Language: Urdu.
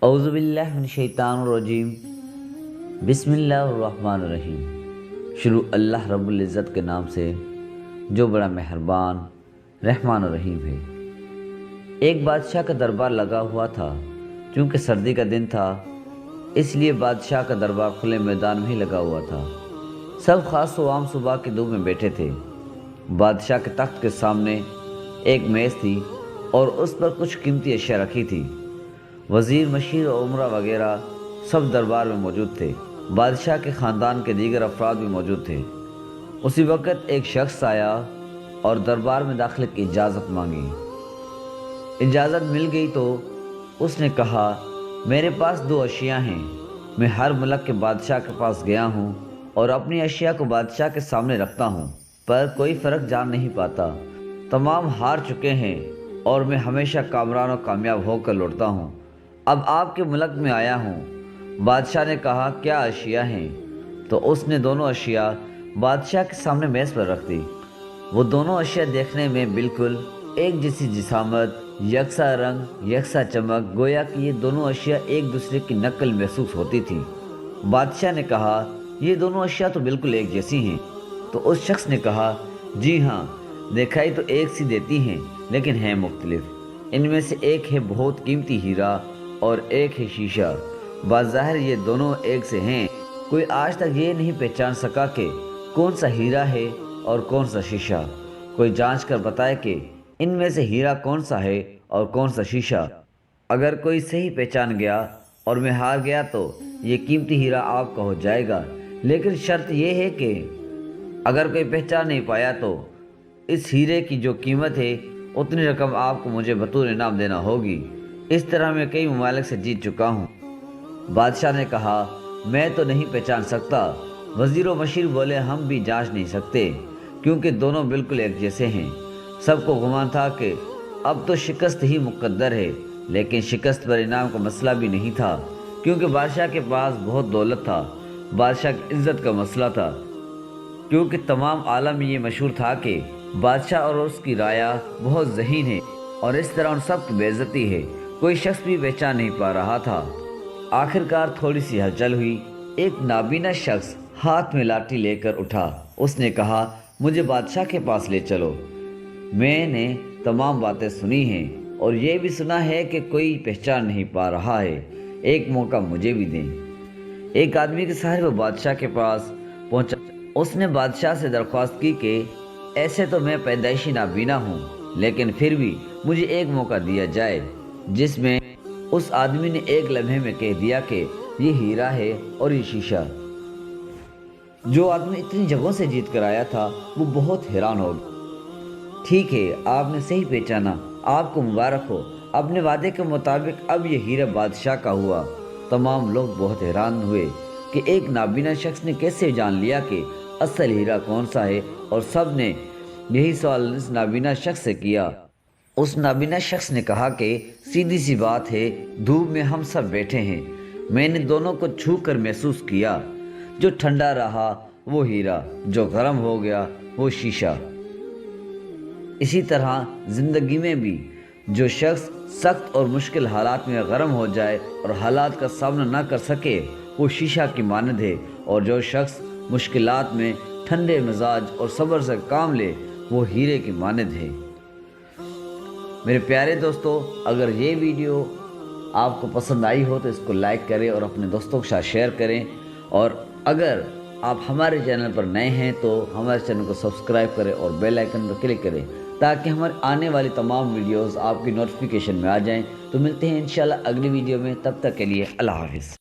اعوذ باللہ من الشیطان الرجیم، بسم اللہ الرحمن الرحیم۔ شروع اللہ رب العزت کے نام سے جو بڑا مہربان رحمان الرحیم ہے۔ ایک بادشاہ کا دربار لگا ہوا تھا۔ چونکہ سردی کا دن تھا اس لیے بادشاہ کا دربار کھلے میدان میں ہی لگا ہوا تھا۔ سب خاص و عام صبح کی دھوپ میں بیٹھے تھے۔ بادشاہ کے تخت کے سامنے ایک میز تھی اور اس پر کچھ قیمتی اشیاء رکھی تھی۔ وزیر، مشیر اور عمرہ وغیرہ سب دربار میں موجود تھے۔ بادشاہ کے خاندان کے دیگر افراد بھی موجود تھے۔ اسی وقت ایک شخص آیا اور دربار میں داخلے کی اجازت مانگی۔ اجازت مل گئی تو اس نے کہا، میرے پاس 2 اشیاء ہیں۔ میں ہر ملک کے بادشاہ کے پاس گیا ہوں اور اپنی اشیاء کو بادشاہ کے سامنے رکھتا ہوں، پر کوئی فرق جان نہیں پاتا۔ تمام ہار چکے ہیں اور میں ہمیشہ کامران و کامیاب ہو کر لوٹتا ہوں۔ اب آپ کے ملک میں آیا ہوں۔ بادشاہ نے کہا، کیا اشیاء ہیں؟ تو اس نے دونوں اشیاء بادشاہ کے سامنے میز پر رکھ دی۔ وہ دونوں اشیاء دیکھنے میں بالکل ایک جیسی جسامت، یکساں رنگ، یکساں چمک، گویا کہ یہ دونوں اشیاء ایک دوسرے کی نقل محسوس ہوتی تھی۔ بادشاہ نے کہا، یہ دونوں اشیاء تو بالکل ایک جیسی ہیں۔ تو اس شخص نے کہا، جی ہاں، دکھائی تو ایک سی دیتی ہیں لیکن ہیں مختلف۔ ان میں سے ایک ہے بہت قیمتی ہیرا اور ایک ہے شیشہ۔ بظاہر یہ دونوں ایک سے ہیں۔ کوئی آج تک یہ نہیں پہچان سکا کہ کون سا ہیرا ہے اور کون سا شیشہ۔ کوئی جانچ کر بتائے کہ ان میں سے ہیرا کون سا ہے اور کون سا شیشہ۔ اگر کوئی صحیح پہچان گیا اور میں ہار گیا تو یہ قیمتی ہیرا آپ کا ہو جائے گا، لیکن شرط یہ ہے کہ اگر کوئی پہچان نہیں پایا تو اس ہیرے کی جو قیمت ہے اتنی رقم آپ کو مجھے بطور انعام دینا ہوگی۔ اس طرح میں کئی ممالک سے جیت چکا ہوں۔ بادشاہ نے کہا، میں تو نہیں پہچان سکتا۔ وزیر و مشیر بولے، ہم بھی جانچ نہیں سکتے کیونکہ دونوں بالکل ایک جیسے ہیں۔ سب کو گمان تھا کہ اب تو شکست ہی مقدر ہے، لیکن شکست پر انعام کا مسئلہ بھی نہیں تھا کیونکہ بادشاہ کے پاس بہت دولت تھا۔ بادشاہ کی عزت کا مسئلہ تھا کیونکہ تمام عالم میں یہ مشہور تھا کہ بادشاہ اور اس کی رعایا بہت ذہین ہے اور اس طرح ان سب کی بے عزتی ہے۔ کوئی شخص بھی پہچان نہیں پا رہا تھا۔ آخرکار تھوڑی سی ہلچل ہوئی۔ ایک نابینا شخص ہاتھ میں لاٹھی لے کر اٹھا۔ اس نے کہا، مجھے بادشاہ کے پاس لے چلو۔ میں نے تمام باتیں سنی ہیں اور یہ بھی سنا ہے کہ کوئی پہچان نہیں پا رہا ہے۔ ایک موقع مجھے بھی دیں۔ ایک آدمی کے سہارے وہ بادشاہ کے پاس پہنچا۔ اس نے بادشاہ سے درخواست کی کہ ایسے تو میں پیدائشی نابینا ہوں، لیکن پھر بھی مجھے ایک موقع دیا جائے، جس میں اس آدمی نے ایک لمحے میں کہہ دیا کہ یہ ہیرا ہے اور یہ شیشہ۔ جو آدمی اتنی جگہوں سے جیت کر آیا تھا وہ بہت حیران ہو گیا۔ ٹھیک ہے، آپ نے صحیح پہچانا، آپ کو مبارک ہو۔ اپنے وعدے کے مطابق اب یہ ہیرا بادشاہ کا ہوا۔ تمام لوگ بہت حیران ہوئے کہ ایک نابینا شخص نے کیسے جان لیا کہ اصل ہیرا کون سا ہے، اور سب نے یہی سوال اس نابینا شخص سے کیا۔ اس نابینا شخص نے کہا کہ سیدھی سی بات ہے، دھوپ میں ہم سب بیٹھے ہیں، میں نے دونوں کو چھو کر محسوس کیا۔ جو ٹھنڈا رہا وہ ہیرا، جو گرم ہو گیا وہ شیشہ۔ اسی طرح زندگی میں بھی جو شخص سخت اور مشکل حالات میں گرم ہو جائے اور حالات کا سامنا نہ کر سکے وہ شیشہ کی مانند ہے، اور جو شخص مشکلات میں ٹھنڈے مزاج اور صبر سے کام لے وہ ہیرے کی مانند ہے۔ میرے پیارے دوستو، اگر یہ ویڈیو آپ کو پسند آئی ہو تو اس کو لائک کریں اور اپنے دوستوں کے ساتھ شیئر کریں، اور اگر آپ ہمارے چینل پر نئے ہیں تو ہمارے چینل کو سبسکرائب کریں اور بیل آئیکن پر کلک کریں تاکہ ہمارے آنے والی تمام ویڈیوز آپ کی نوٹیفیکیشن میں آ جائیں۔ تو ملتے ہیں انشاءاللہ اگلی ویڈیو میں، تب تک کے لیے اللہ حافظ۔